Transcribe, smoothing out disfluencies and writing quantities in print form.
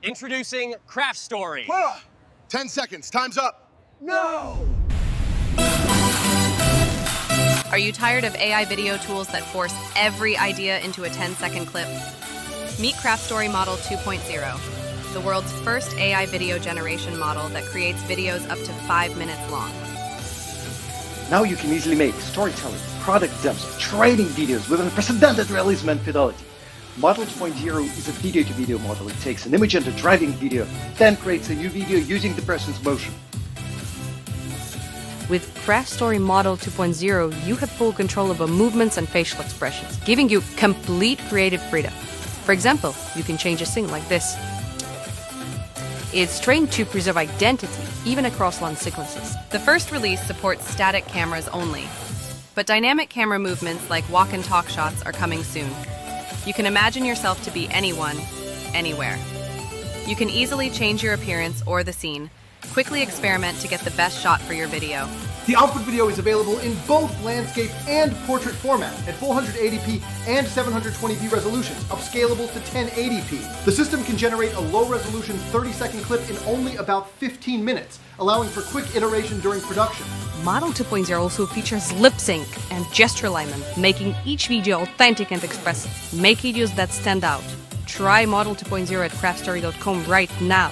Introducing CraftStory. 10 seconds, time's up. No! Are you tired of AI video tools that force every idea into a 10-second clip? Meet CraftStory Model 2.0, the world's first AI video generation model that creates videos up to 5 minutes long. Now you can easily make storytelling, product demos, training videos with unprecedented realism and fidelity. Model 2.0 is a video-to-video model. It takes an image and a driving video, then creates a new video using the person's motion. With CraftStory Model 2.0, you have full control over movements and facial expressions, giving you complete creative freedom. For example, you can change a scene like this. It's trained to preserve identity, even across long sequences. The first release supports static cameras only, but dynamic camera movements like walk and talk shots are coming soon. You can imagine yourself to be anyone, anywhere. You can easily change your appearance or the scene. Quickly experiment to get the best shot for your video. The output video is available in both landscape and portrait format at 480p and 720p resolutions, upscalable to 1080p. The system can generate a low-resolution 30-second clip in only about 15 minutes, allowing for quick iteration during production. Model 2.0 also features lip sync and gesture alignment, making each video authentic and expressive. Make videos that stand out. Try Model 2.0 at craftstory.com right now.